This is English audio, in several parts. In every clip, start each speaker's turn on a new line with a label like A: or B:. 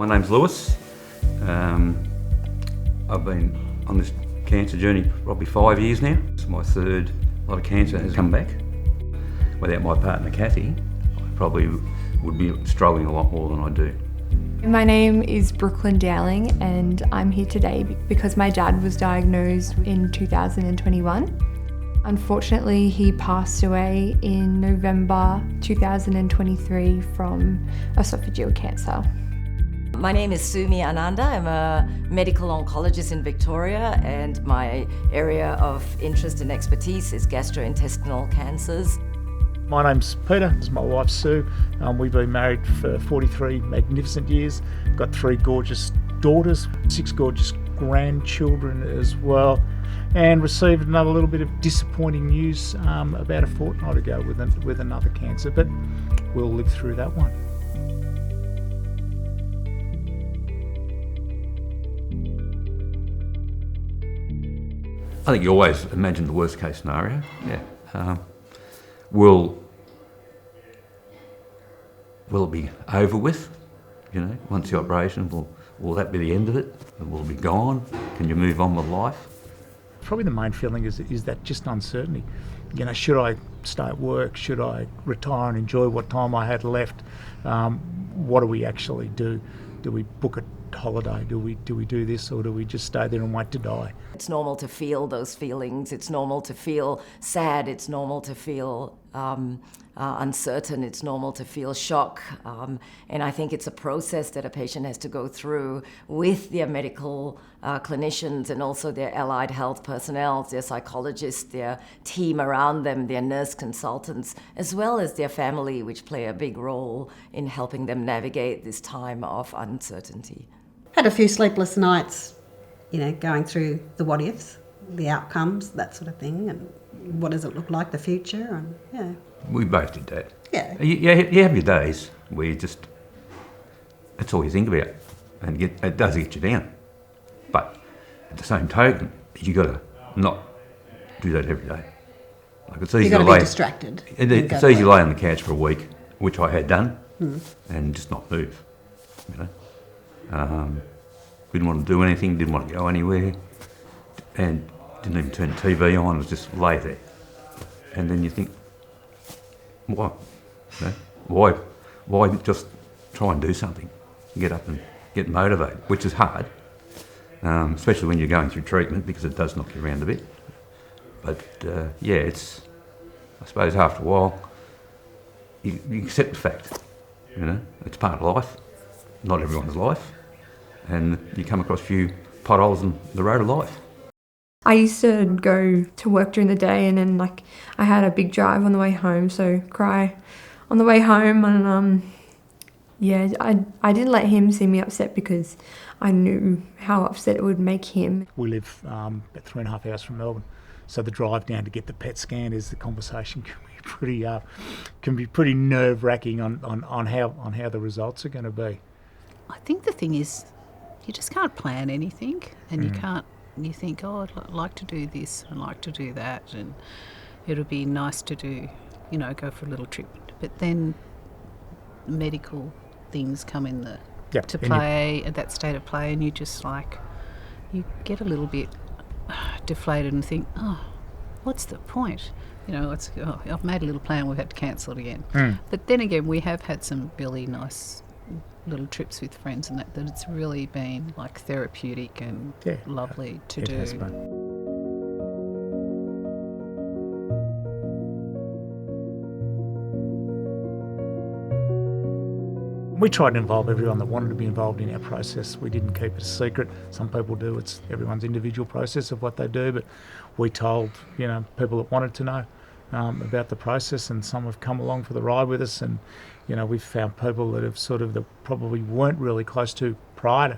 A: My name's Lewis. I've been on this cancer journey probably 5 years now. It's my third lot of cancer has come back. Without my partner Kathy, I probably would be struggling a lot more than I do.
B: My name is Brooklyn Dowling and I'm here today because my dad was diagnosed in 2021. Unfortunately, he passed away in November 2023 from esophageal cancer.
C: My name is Sumi Ananda. I'm a medical oncologist in Victoria and my area of interest and expertise is gastrointestinal cancers.
D: My name's Peter, this is my wife Sue. We've been married for 43 magnificent years. Got 3 gorgeous daughters, 6 gorgeous grandchildren as well, and received another little bit of disappointing news about a fortnight ago with another cancer, but we'll live through that one.
A: I think you always imagine the worst case scenario. Yeah. Will it be over with? You know, once the operation, will that be the end of it? Will it be gone? Can you move on with life?
D: Probably the main feeling is that just uncertainty. You know, should I stay at work? Should I retire and enjoy what time I had left? What do we actually do? Do we book a holiday? Do we do this, or do we just stay there and wait to die?
C: It's normal to feel those feelings. It's normal to feel sad. It's normal to feel uncertain. It's normal to feel shock. And I think it's a process that a patient has to go through with their medical clinicians and also their allied health personnel, their psychologists, their team around them, their nurse consultants, as well as their family, which play a big role in helping them navigate this time of uncertainty.
E: Had a few sleepless nights, you know, going through the what ifs, the outcomes, that sort of thing, and what does it look like, the future, and yeah.
A: We both did that.
E: Yeah.
A: You have your days where you just, that's all you think about, and it does get you down. But at the same token, you got to not do that every day. Like it's easy
E: You've got
A: to
E: to
A: lay.
E: be distracted.
A: It's easy to lay on the couch for a week, which I had done, and just not move. You know. Didn't want to do anything, didn't want to go anywhere, and didn't even turn the TV on, it was just lay there. And then you think, why? You know, why just try and do something? Get up and get motivated, which is hard, especially when you're going through treatment because it does knock you around a bit. But yeah, it's, I suppose after a while, you accept the fact, you know, it's part of life, not everyone's life. And you come across a few potholes in the road of life.
B: I used to go to work during the day and then I had a big drive on the way home, so cry on the way home, and yeah, I didn't let him see me upset because I knew how upset it would make him.
D: We live about 3.5 hours from Melbourne, so the drive down to get the PET scan is the conversation can be pretty nerve-wracking on how the results are going to be.
F: I think the thing is, you just can't plan anything, and you think, oh, I'd like to do this, I'd like to do that, and it'll be nice to do, you know, go for a little trip. But then medical things come in to play, at that state of play, and you just you get a little bit deflated and think, oh, what's the point? You know, I've made a little plan, we've had to cancel it again. But then again, we have had some really nice little trips with friends and that it's really been therapeutic and lovely to do.
D: Has been. We tried to involve everyone that wanted to be involved in our process. We didn't keep it a secret. Some people do. It's everyone's individual process of what they do, but we told, you know, people that wanted to know about the process, and some have come along for the ride with us, and you know, we've found people that have that probably weren't really close to prior to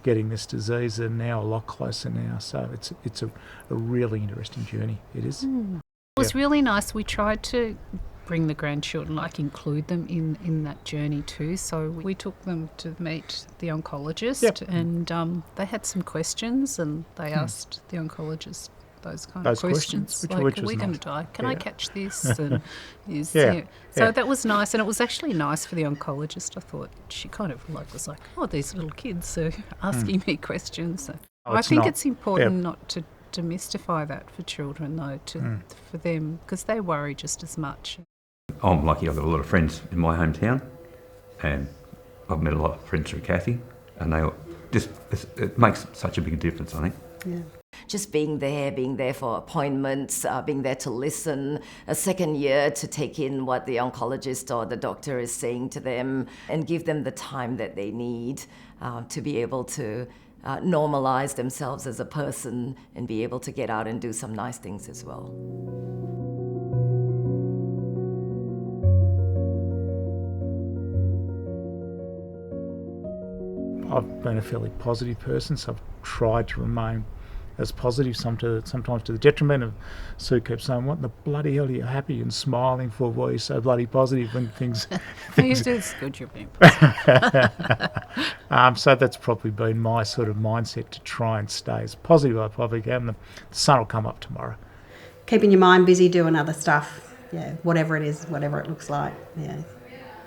D: getting this disease are now a lot closer now. So it's a really interesting journey. It is.
F: It was really nice. We tried to bring the grandchildren, include them in that journey too. So we took them to meet the oncologist, and they had some questions, and they asked the oncologist those kind
D: Those
F: of questions.
D: questions,
F: Like,
D: which
F: are
D: was
F: we going to
D: nice.
F: die? Can I
D: Yeah.
F: catch this? And
D: Yeah,
F: So
D: yeah.
F: that was nice, and it was actually nice for the oncologist. I thought she kind of was like, oh, these little kids are asking me questions. So
D: Oh,
F: I
D: it's
F: think
D: not.
F: it's important not to demystify that for children, though, for them, because they worry just as much.
A: I'm lucky. I've got a lot of friends in my hometown, and I've met a lot of friends through Kathy, and it makes such a big difference, I think.
E: Yeah.
C: Just being there for appointments, being there to listen, a second year to take in what the oncologist or the doctor is saying to them, and give them the time that they need to be able to normalise themselves as a person and be able to get out and do some nice things as well.
D: I've been a fairly positive person, so I've tried to remain as positive, sometimes to the detriment of Sue kept saying, what in the bloody hell are you happy and smiling for? Why are you so bloody positive when things...
F: It's good you're being
D: So that's probably been my sort of mindset, to try and stay as positive as I probably can. The sun will come up tomorrow.
E: Keeping your mind busy doing other stuff, yeah, whatever it is, whatever it looks like, yeah.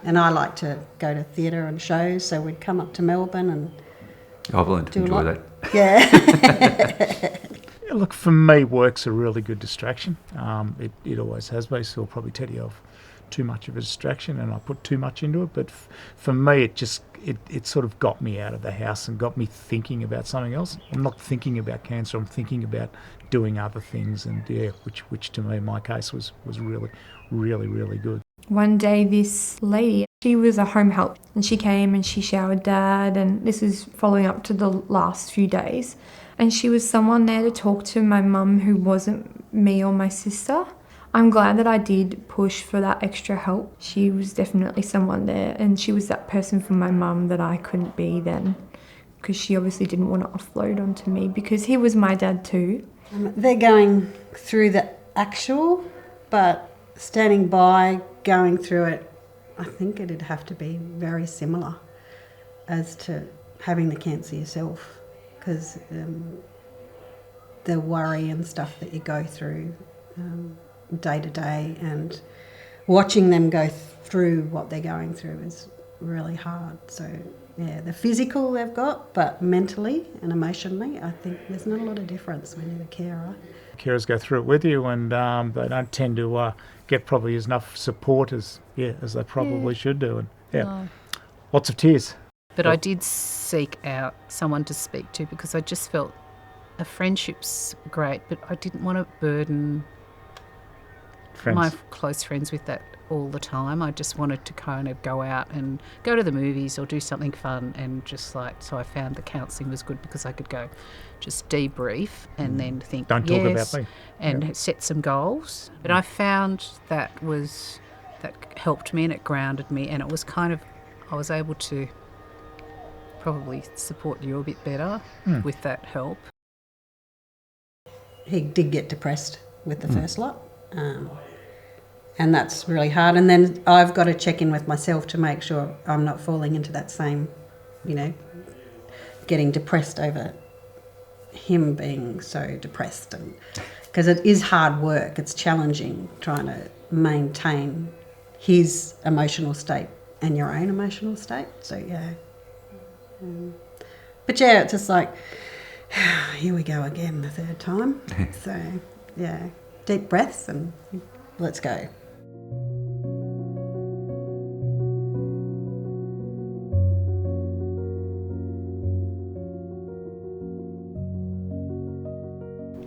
E: And I like to go to theatre and shows, so we'd come up to Melbourne and
A: I've learned to
E: do a
A: enjoy
E: lot.
A: that.
E: Yeah.
D: Yeah, look, for me, work's a really good distraction. It always has been, so I'll probably tell you I've too much of a distraction and I put too much into it. But for me, it sort of got me out of the house and got me thinking about something else. I'm not thinking about cancer. I'm thinking about doing other things, and yeah, which to me, in my case, was really, really, really good.
B: One day this lady, she was a home help, and she came and she showered Dad, and this is following up to the last few days. And she was someone there to talk to my mum who wasn't me or my sister. I'm glad that I did push for that extra help. She was definitely someone there, and she was that person for my mum that I couldn't be then, because she obviously didn't want to offload onto me, because he was my dad too.
E: They're going through the actual, but standing by, going through it, I think it'd have to be very similar as to having the cancer yourself, because the worry and stuff that you go through day to day, and watching them go through what they're going through is really hard. So yeah, the physical they've got, but mentally and emotionally, I think there's not a lot of difference when you're a carer.
D: Carers go through it with you, and they don't tend to get probably enough support as they probably should do. And
F: No.
D: Lots of tears.
F: But I did seek out someone to speak to, because I just felt a friendship's great, but I didn't want to burden
D: Friends.
F: my close friends with that all the time. I just wanted to kind of go out and go to the movies or do something fun, and just so I found the counselling was good, because I could go just debrief and then think,
D: Don't talk
F: yes,
D: about me.
F: and set some goals. But I found that helped me, and it grounded me, and it was kind of, I was able to probably support you a bit better with that help.
E: He did get depressed with the first lot, and that's really hard. And then I've got to check in with myself to make sure I'm not falling into that same, getting depressed over him being so depressed, and because it is hard work, it's challenging trying to maintain his emotional state and your own emotional state. So yeah. But yeah, it's just like, here we go again, the third time. So yeah, deep breaths and let's go.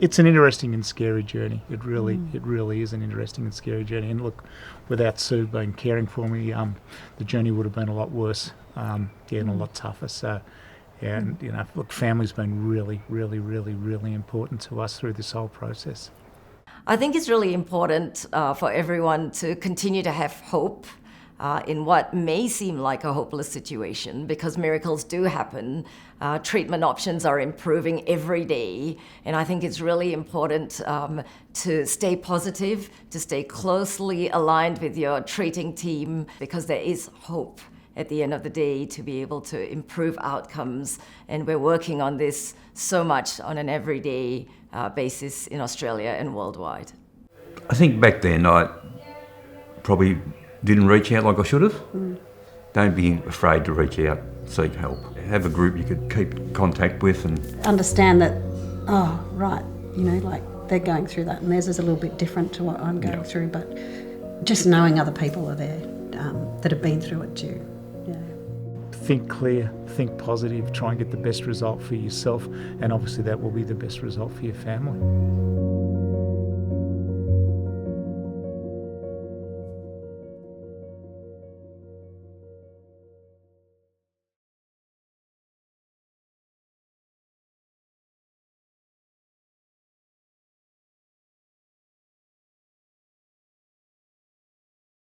D: It's an interesting and scary journey. It really is an interesting and scary journey. And look, without Sue being caring for me, the journey would have been a lot worse, and a lot tougher. So, yeah, and look, family's been really, really, really, really important to us through this whole process.
C: I think it's really important for everyone to continue to have hope in what may seem like a hopeless situation, because miracles do happen. Treatment options are improving every day, and I think it's really important to stay positive, to stay closely aligned with your treating team, because there is hope at the end of the day to be able to improve outcomes. And we're working on this so much on an everyday basis in Australia and worldwide.
A: I think back then I probably didn't reach out like I should have. Don't be afraid to reach out, seek help. Have a group you could keep contact with and
E: Understand that, oh, right, you know, like they're going through that and theirs is a little bit different to what I'm going through, but just knowing other people are there that have been through it too. Yeah.
D: Think clear, think positive, try and get the best result for yourself, and obviously that will be the best result for your family.